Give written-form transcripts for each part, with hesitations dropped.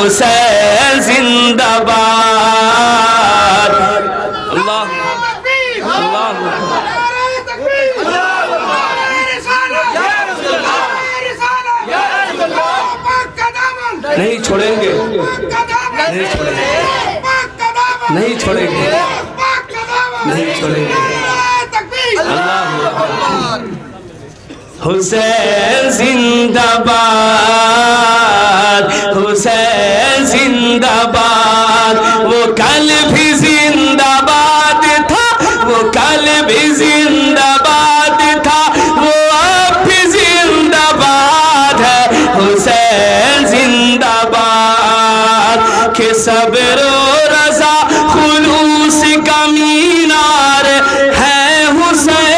حسین زندہ باد اللہ اللہ نہیں چھوڑیں گے نہیں چھوڑیں گے نہیں چھوڑیں گے نہیں چھوڑیں گے اللہ حسین زندہ باد حسین زندہ باد وہ کل بھی زندہ باد تھا وہ کل بھی زندہ باد تھا وہ اب بھی زندہ باد ہے حسین زندہ باد کہ صبر و رضا خلوص کا مینار ہے حسین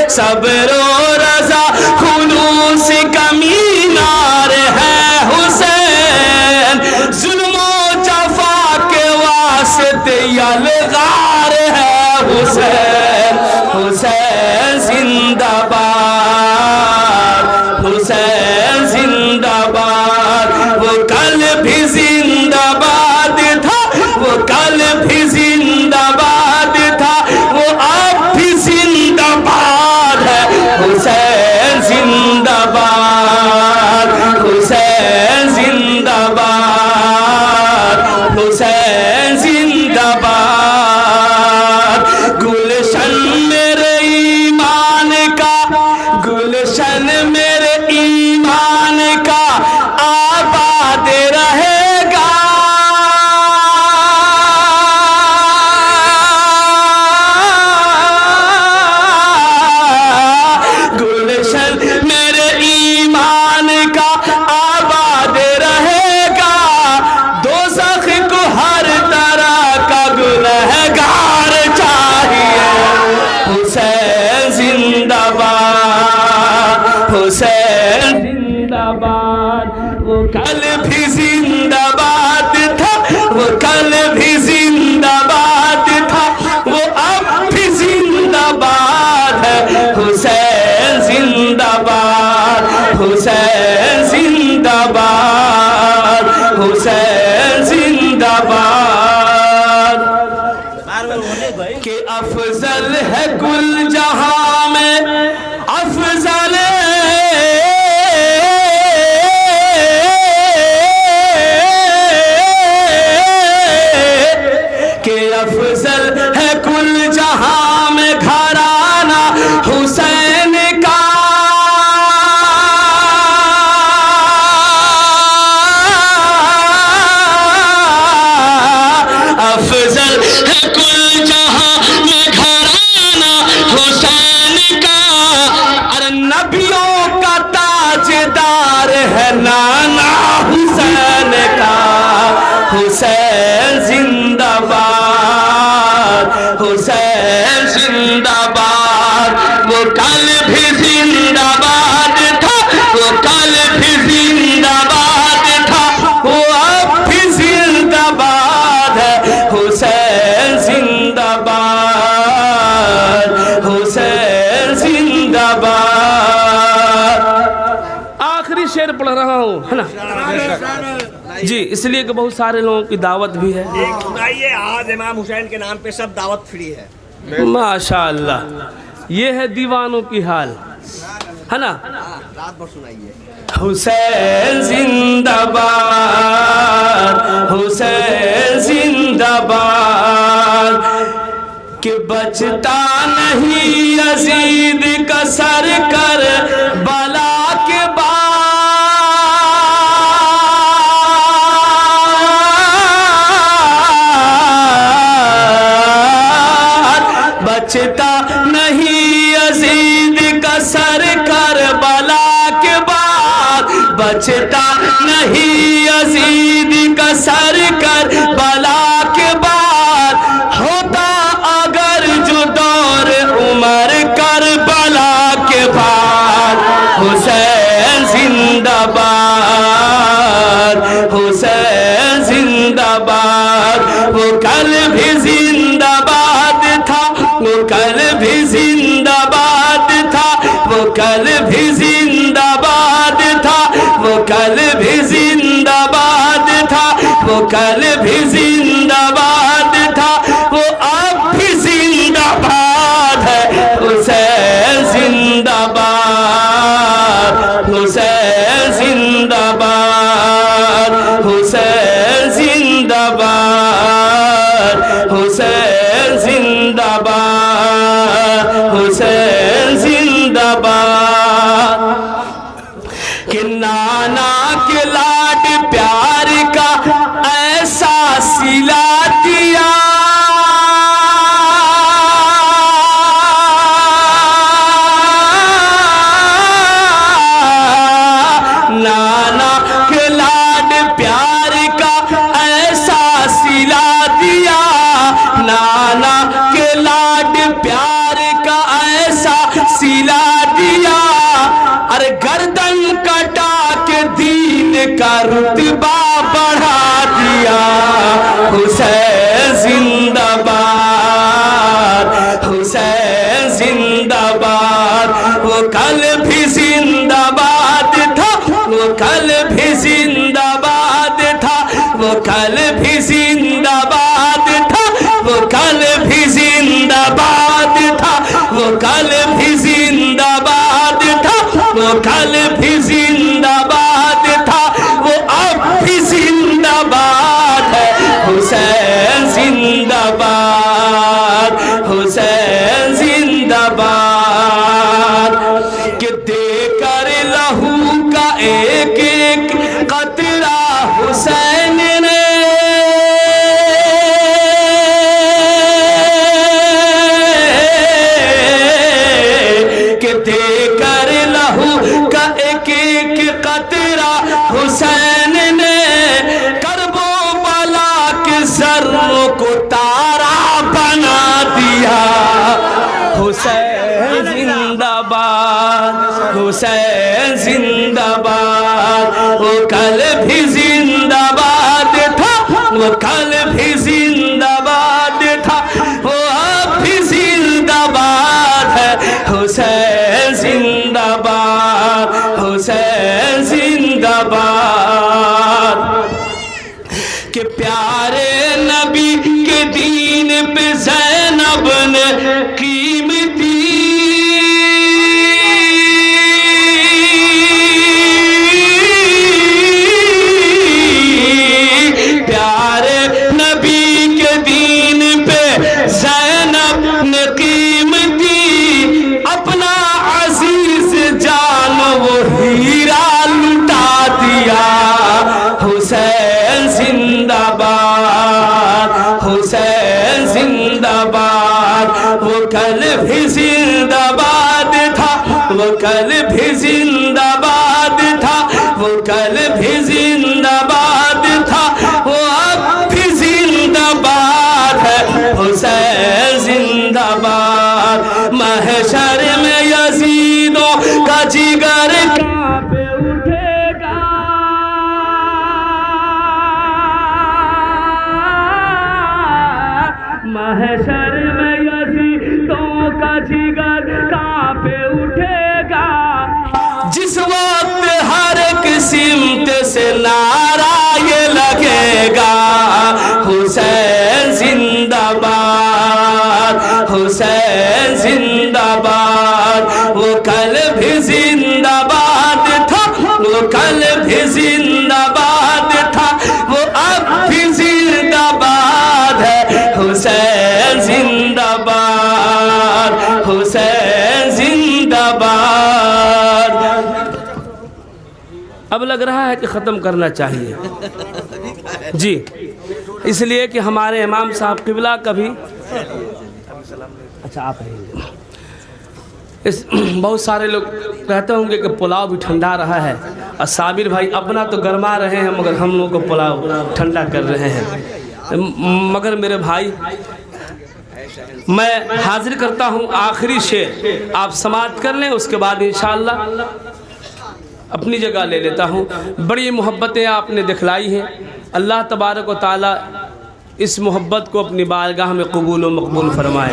صبر و رضا خلوص کا مینار ہے حسین ظلم و جفا کے واسطے یلغار ہے حسین حسین زندہ باد حسین زندہ باد وہ کل بھی زندہ باد تھا وہ کل بھی زندہ باد تھا وہ اب بھی زندہ باد ہے حسین زندہ باد حسین زندہ باد حسین زندہ باد گلشن میرے ایمان کا گلشن میرے ایمان کا آباد رہے گا گلشن میرے ایمان کا آباد رہے گا دوزخ کو ہر طرح کا گنہگار چاہیے حسین زندہ باد حسین زندہ باد وہ کل بھی زندہ باد تھا وہ کل بھی زندہ باد تھا وہ اب بھی زندہ باد ہے حسین زندہ باد حسین زندہ باد حسین زندہ باد کہ افضل ہے کل جہاں میں افضل کہ افضل ہے کل جہاں میں گھرانہ حسین کا افضل ہے کل جہاں میں گھرانہ حسین کا اور نبیوں کا تاجدار ہے نانا حسین کا حسین زندہ باد حسین زندہ باد وہ کل بھی زندہ باد تھا وہ کل بھی زندہ باد تھا وہ اب بھی زندہ باد ہے حسین زندہ باد حسین زندہ باد آخری شعر پڑھ رہا ہوں ہے نا جی اس لیے کہ بہت سارے لوگوں کی دعوت بھی ہے سنائیے آج امام حسین کے نام پہ سب دعوت فری ہے ماشاءاللہ یہ ہے دیوانوں کی حال ہے نا رات بھر سنائیے حسین زندہ باد حسین زندہ باد کہ بچتا نہیں یزید کا سر کر بلا کے بعد بچتا نہیں یزید کا سر کر بلا کے بعد بچتا نہیں یزید کا سر کر بلا کے بعد ہوتا اگر جو دور عمر کربلا کے بعد حسین زندہ باد حسین زندہ باد وہ کل بھی زندہ باد تھا وہ کل بھی زندہ باد تھا، وہ کل بھی زندہ باد تھا، وہ کل بھی زندہ باد تھا، وہ کل بھی زندہ باد تھا، وہ اب بھی زندہ باد ہے۔ حسین زندہ باد، حسین زندہ باد، حسین زندہ باد، حسین زندہ باد، حسین زندہ باد۔ کہ نانا کے لاڈ پیار کا ایسا سلا دیا، نانا کے لاڈ پیار کا ایسا سلا دیا، نانا کے لاڈ پیار کا ایسا سلا دیا، ارے گردن کٹا کے دین کا رتبہ بڑھا دیا۔ حسین زندہ باد، حسین زندہ باد، وہ کل بھی زندہ باد تھا، وہ کل بھی زندہ باد تھا، وہ کل بھی زندہ باد تھا، وہ کل بھی زندہ باد تھا، وہ کل بھی زندہ باد تھا، وہ کل بھی زندہ باد تھا، وہ اب بھی زندہ باد ہے۔ حسین زندہ باد، حسین زندہ باد۔ کہ دے کر لہو کا ایک ایک قطرہ حسین نے کہ دے کر لہو کا ایک ایک قطرہ حسین نے کرب و بلا کے ذروں کو تارا بنا دیا۔ حسین زندہ باد، حسین زندہ باد، وہ کل بھی زندہ باد تھا، وہ کل بھی زندہ باد تھا، وہ اب بھی زندہ باد ہے۔ حسین زندہ باد، حسین زندہ باد۔ کہ پیارے نبی کے دین پہ زینب نے قیمتی پیارے نبی کے دین پہ زینب نے قیمتی اپنا عزیز جان وہ ہیرا لٹا دیا۔ حسین زندہ باد، حسین زندہ باد، وہ کل بھی زندہ باد تھا، وہ کل بھی زندہ باد تھا، وہ کل بھی زندہ باد تھا، وہ اب بھی زندہ باد ہے۔ حسین زندہ باد۔ محشر میں یزیدوں کا جگر کانپ اٹھے گا، محشر میں یزیدوں کا جگر کانپ اٹھے گا، جس وقت ہر ایک سمت سے نعرہ یہ لگے گا۔ حسین زندہ باد، حسین زندہ باد، وہ کل بھی زندہ باد تھا، وہ کل بھی زندہ باد تھا، وہ اب بھی زندہ باد ہے۔ حسین زندہ باد، حسین زندہ باد۔ اب لگ رہا ہے کہ ختم کرنا چاہیے جی، اس لیے کہ ہمارے امام صاحب قبلہ کبھی اچھا آپ رہیں گے۔ بہت سارے لوگ کہتے ہوں گے کہ پلاؤ بھی ٹھنڈا رہا ہے، اور صابر بھائی اپنا تو گرما رہے ہیں مگر ہم لوگوں کو پلاؤ ٹھنڈا کر رہے ہیں۔ مگر میرے بھائی میں حاضر کرتا ہوں آخری شعر، آپ سماعت کر لیں، اس کے بعد انشاءاللہ اپنی جگہ لے لیتا ہوں۔ بڑی محبتیں آپ نے دکھلائی ہیں، اللہ تبارک و تعالی اس محبت کو اپنی بارگاہ میں قبول و مقبول فرمائے۔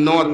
9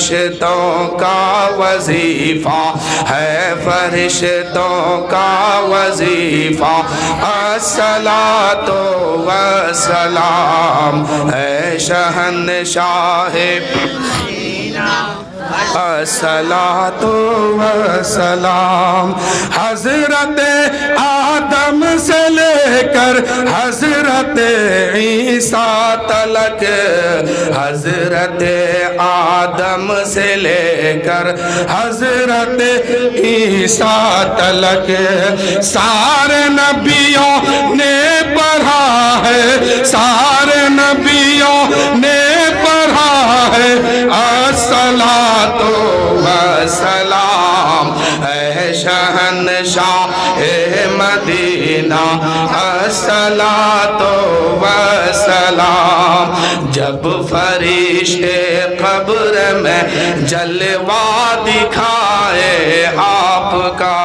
فرشتوں کا وظیفہ ہے فرشتوں کا وظیفہ الصلاۃ والسلام ہے شہنشاہ الصلاۃ والسلام حضرت آدم سے لے کر حضرت عیسیٰ تلک حضرت آدم سے لے کر حضرت عیسیٰ تلک سارے نبیوں نے پڑھا ہے سارے نبیوں نے پڑھا ہے الصلاۃ والسلام اے شہنشاہ مدینہ الصلاۃ والسلام جب فرشتے قبر میں جلوہ دکھائے آپ کا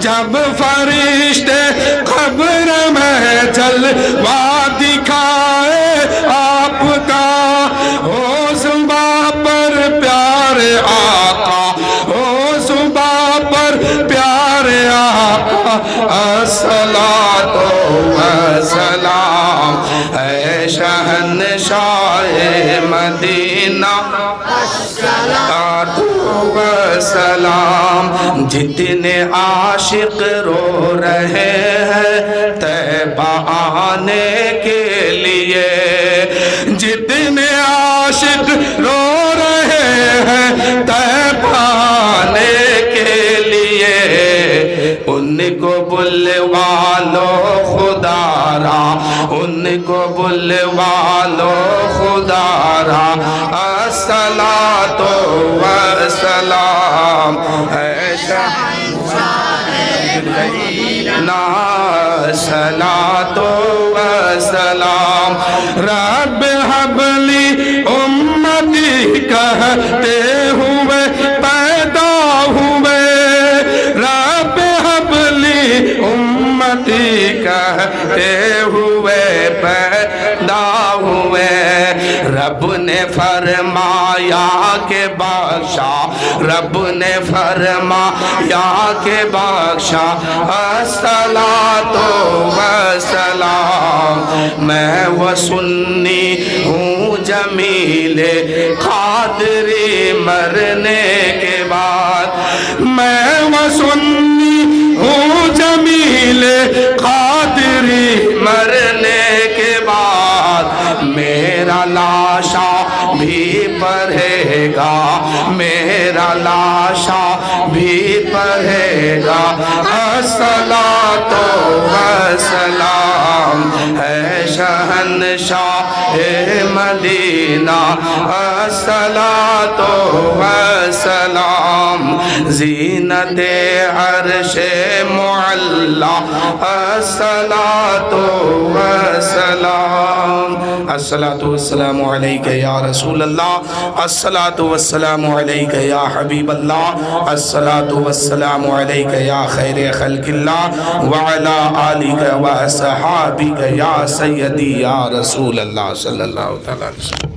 جب فرشتے قبر میں جلوہ دکھائے آپ کا ہو صبح پر پیارے آقا ہو صبح پر پیارے آقا الصلاۃ والسلام اے شہنشاہ مدینہ الصلاۃ والسلام جتنے عاشق رو رہے ہیں طیبہ آنے کے لیے جتنے عاشق رو رہے ہیں طیبہ آنے کے لیے ان کو بلوا لو خدا را ان کو بلوا لو خدا را الصلاۃ والسلام اے الصلاۃ والسلام رب حب لی امتی کہتے ہوئے پیدا ہوئے رب حب لی امتی کہتے ہوئے پیدا ہوئے رب نے فرمایا کہ بخشا رب نے فرمایا کہ بخشا الصلاۃ والسلام میں وہ سنی ہوں جمیل قادری مرنے کے بعد میں وہ سنی ہوں جمیل قادری مرنے کے بعد میرا لاشا بھی پڑھے گا میرا لاشا بھی پڑھے گا الصلاۃ والسلام ہے شہنشاہ مدینہ الصلاۃ والسلام زینت عرش معلی الصلاۃ والسلام الصلاۃ والسلام علیک یا رسول اللہ الصلاۃ والسلام علیک یا حبیب اللہ الصلاۃ والسلام علیک یا خیر خلق اللہ وعلی آلک و اصحابک یا سیدی یا رسول اللہ صلی اللہ علیہ وسلم